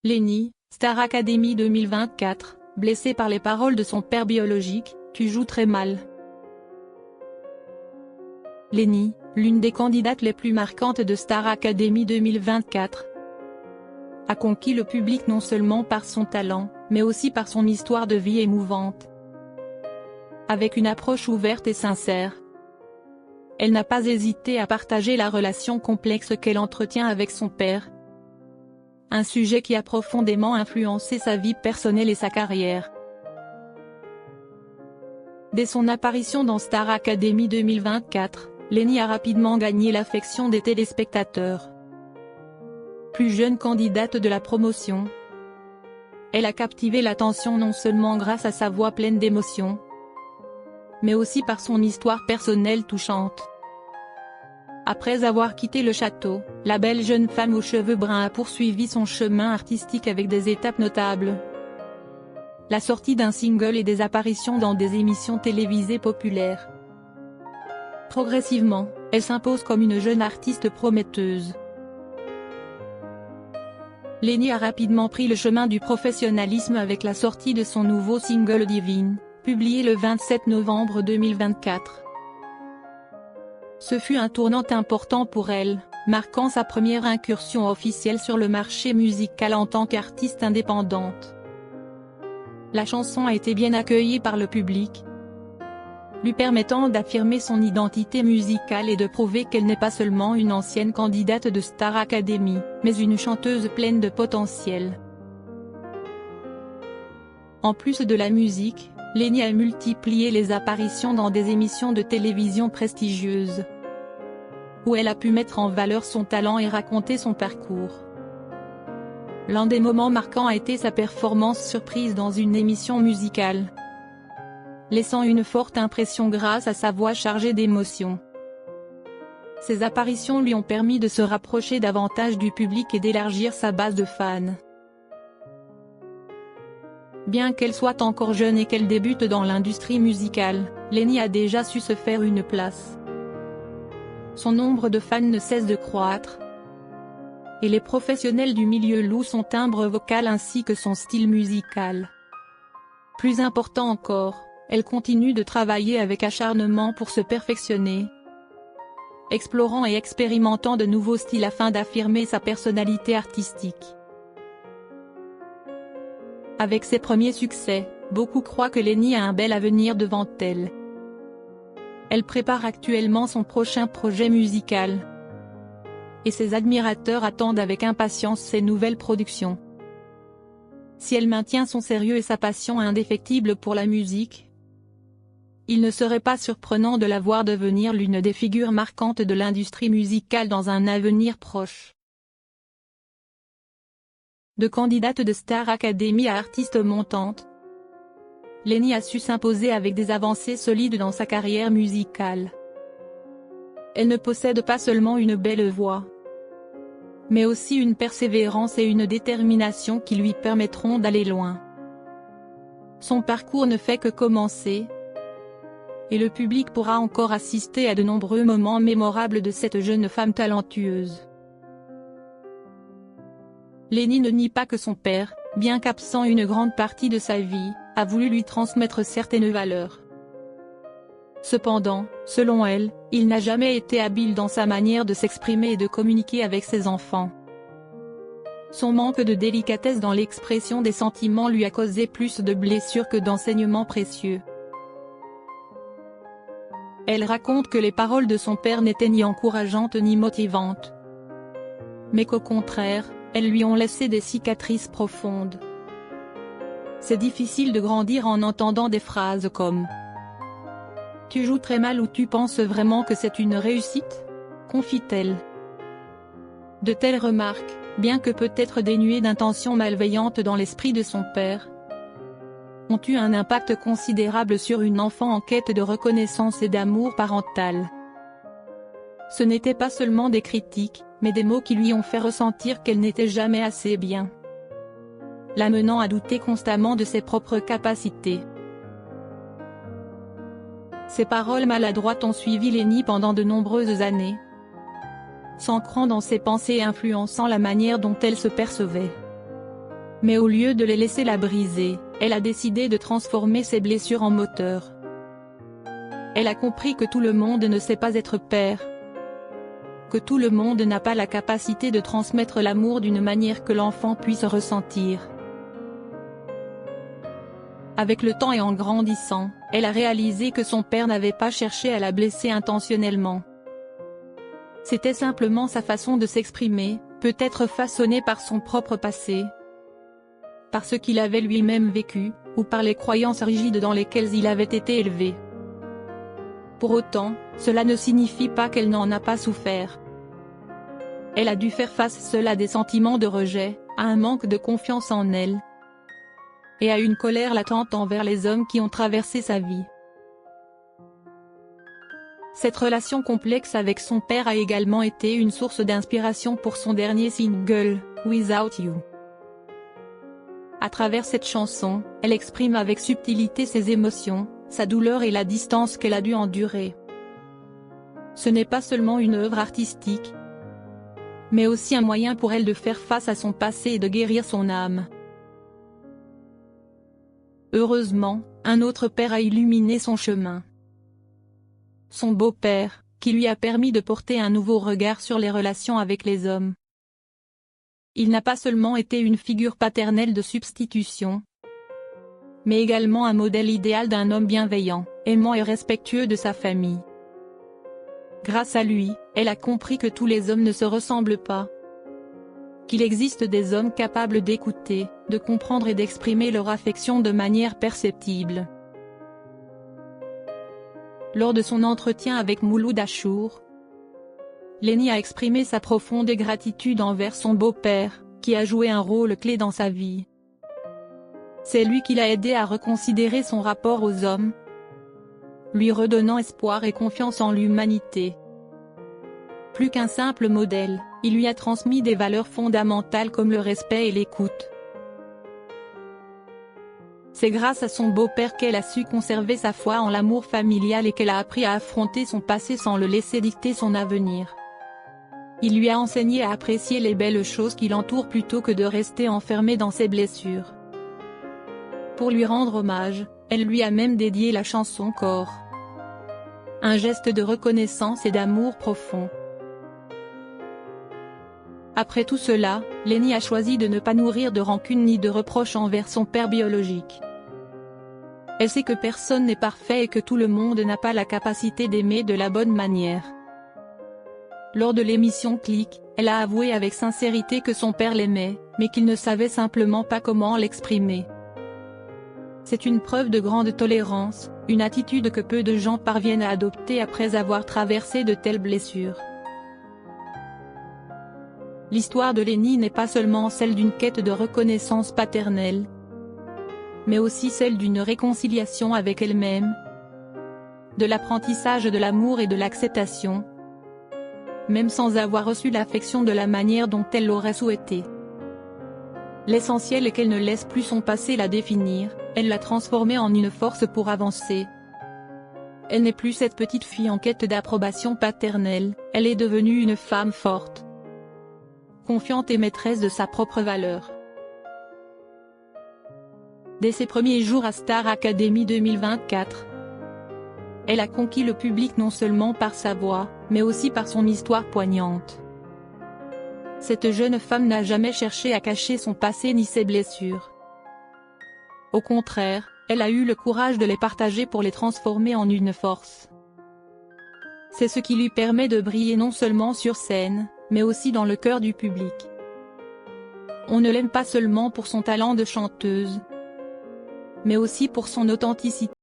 Lenny, Star Academy 2024, blessée par les paroles de son père biologique, « Tu joues très mal ». Lenny, l'une des candidates les plus marquantes de Star Academy 2024, a conquis le public non seulement par son talent, mais aussi par son histoire de vie émouvante. Avec une approche ouverte et sincère, elle n'a pas hésité à partager la relation complexe qu'elle entretient avec son père, un sujet qui a profondément influencé sa vie personnelle et sa carrière. Dès son apparition dans Star Academy 2024, Lenny a rapidement gagné l'affection des téléspectateurs. Plus jeune candidate de la promotion, elle a captivé l'attention non seulement grâce à sa voix pleine d'émotion, mais aussi par son histoire personnelle touchante. Après avoir quitté le château, la belle jeune femme aux cheveux bruns a poursuivi son chemin artistique avec des étapes notables. La sortie d'un single et des apparitions dans des émissions télévisées populaires. Progressivement, elle s'impose comme une jeune artiste prometteuse. Lenny a rapidement pris le chemin du professionnalisme avec la sortie de son nouveau single Divine, publié le 27 novembre 2024. Ce fut un tournant important pour elle, marquant sa première incursion officielle sur le marché musical en tant qu'artiste indépendante. La chanson a été bien accueillie par le public, lui permettant d'affirmer son identité musicale et de prouver qu'elle n'est pas seulement une ancienne candidate de Star Academy, mais une chanteuse pleine de potentiel. En plus de la musique, Lenny a multiplié les apparitions dans des émissions de télévision prestigieuses, où elle a pu mettre en valeur son talent et raconter son parcours. L'un des moments marquants a été sa performance surprise dans une émission musicale, laissant une forte impression grâce à sa voix chargée d'émotions. Ces apparitions lui ont permis de se rapprocher davantage du public et d'élargir sa base de fans. Bien qu'elle soit encore jeune et qu'elle débute dans l'industrie musicale, Lenny a déjà su se faire une place. Son nombre de fans ne cesse de croître, et les professionnels du milieu louent son timbre vocal ainsi que son style musical. Plus important encore, elle continue de travailler avec acharnement pour se perfectionner, explorant et expérimentant de nouveaux styles afin d'affirmer sa personnalité artistique. Avec ses premiers succès, beaucoup croient que Lenny a un bel avenir devant elle. Elle prépare actuellement son prochain projet musical, et ses admirateurs attendent avec impatience ses nouvelles productions. Si elle maintient son sérieux et sa passion indéfectible pour la musique, il ne serait pas surprenant de la voir devenir l'une des figures marquantes de l'industrie musicale dans un avenir proche. De candidate de Star Academy à artiste montante, Lenny a su s'imposer avec des avancées solides dans sa carrière musicale. Elle ne possède pas seulement une belle voix, mais aussi une persévérance et une détermination qui lui permettront d'aller loin. Son parcours ne fait que commencer, et le public pourra encore assister à de nombreux moments mémorables de cette jeune femme talentueuse. Lenny ne nie pas que son père, bien qu'absent une grande partie de sa vie, a voulu lui transmettre certaines valeurs. Cependant, selon elle, il n'a jamais été habile dans sa manière de s'exprimer et de communiquer avec ses enfants. Son manque de délicatesse dans l'expression des sentiments lui a causé plus de blessures que d'enseignements précieux. Elle raconte que les paroles de son père n'étaient ni encourageantes ni motivantes, mais qu'au contraire, elles lui ont laissé des cicatrices profondes. C'est difficile de grandir en entendant des phrases comme « Tu joues très mal » ou « Tu penses vraiment que c'est une réussite ?» confie-t-elle. De telles remarques, bien que peut-être dénuées d'intentions malveillantes dans l'esprit de son père, ont eu un impact considérable sur une enfant en quête de reconnaissance et d'amour parental. Ce n'étaient pas seulement des critiques, mais des mots qui lui ont fait ressentir qu'elle n'était jamais assez bien, l'amenant à douter constamment de ses propres capacités. Ces paroles maladroites ont suivi Lenny pendant de nombreuses années, s'ancrant dans ses pensées et influençant la manière dont elle se percevait. Mais au lieu de les laisser la briser, elle a décidé de transformer ses blessures en moteur. Elle a compris que tout le monde ne sait pas être père, que tout le monde n'a pas la capacité de transmettre l'amour d'une manière que l'enfant puisse ressentir. Avec le temps et en grandissant, elle a réalisé que son père n'avait pas cherché à la blesser intentionnellement. C'était simplement sa façon de s'exprimer, peut-être façonnée par son propre passé, par ce qu'il avait lui-même vécu, ou par les croyances rigides dans lesquelles il avait été élevé. Pour autant, cela ne signifie pas qu'elle n'en a pas souffert. Elle a dû faire face seule à des sentiments de rejet, à un manque de confiance en elle, et à une colère latente envers les hommes qui ont traversé sa vie. Cette relation complexe avec son père a également été une source d'inspiration pour son dernier single, Without You. À travers cette chanson, elle exprime avec subtilité ses émotions, sa douleur et la distance qu'elle a dû endurer. Ce n'est pas seulement une œuvre artistique, mais aussi un moyen pour elle de faire face à son passé et de guérir son âme. Heureusement, un autre père a illuminé son chemin. Son beau-père, qui lui a permis de porter un nouveau regard sur les relations avec les hommes. Il n'a pas seulement été une figure paternelle de substitution, mais également un modèle idéal d'un homme bienveillant, aimant et respectueux de sa famille. Grâce à lui, elle a compris que tous les hommes ne se ressemblent pas, qu'il existe des hommes capables d'écouter, de comprendre et d'exprimer leur affection de manière perceptible. Lors de son entretien avec Mouloud Achour, Lenny a exprimé sa profonde gratitude envers son beau-père, qui a joué un rôle clé dans sa vie. C'est lui qui l'a aidé à reconsidérer son rapport aux hommes, lui redonnant espoir et confiance en l'humanité. Plus qu'un simple modèle, il lui a transmis des valeurs fondamentales comme le respect et l'écoute. C'est grâce à son beau-père qu'elle a su conserver sa foi en l'amour familial et qu'elle a appris à affronter son passé sans le laisser dicter son avenir. Il lui a enseigné à apprécier les belles choses qui l'entourent plutôt que de rester enfermée dans ses blessures. Pour lui rendre hommage, elle lui a même dédié la chanson Corps. Un geste de reconnaissance et d'amour profond. Après tout cela, Lenny a choisi de ne pas nourrir de rancune ni de reproches envers son père biologique. Elle sait que personne n'est parfait et que tout le monde n'a pas la capacité d'aimer de la bonne manière. Lors de l'émission Click, elle a avoué avec sincérité que son père l'aimait, mais qu'il ne savait simplement pas comment l'exprimer. C'est une preuve de grande tolérance, une attitude que peu de gens parviennent à adopter après avoir traversé de telles blessures. L'histoire de Lenny n'est pas seulement celle d'une quête de reconnaissance paternelle, mais aussi celle d'une réconciliation avec elle-même, de l'apprentissage de l'amour et de l'acceptation, même sans avoir reçu l'affection de la manière dont elle l'aurait souhaité. L'essentiel est qu'elle ne laisse plus son passé la définir, elle l'a transformé en une force pour avancer. Elle n'est plus cette petite fille en quête d'approbation paternelle, elle est devenue une femme forte, confiante et maîtresse de sa propre valeur. Dès ses premiers jours à Star Academy 2024, elle a conquis le public non seulement par sa voix, mais aussi par son histoire poignante. Cette jeune femme n'a jamais cherché à cacher son passé ni ses blessures. Au contraire, elle a eu le courage de les partager pour les transformer en une force. C'est ce qui lui permet de briller non seulement sur scène, mais aussi dans le cœur du public. On ne l'aime pas seulement pour son talent de chanteuse, mais aussi pour son authenticité.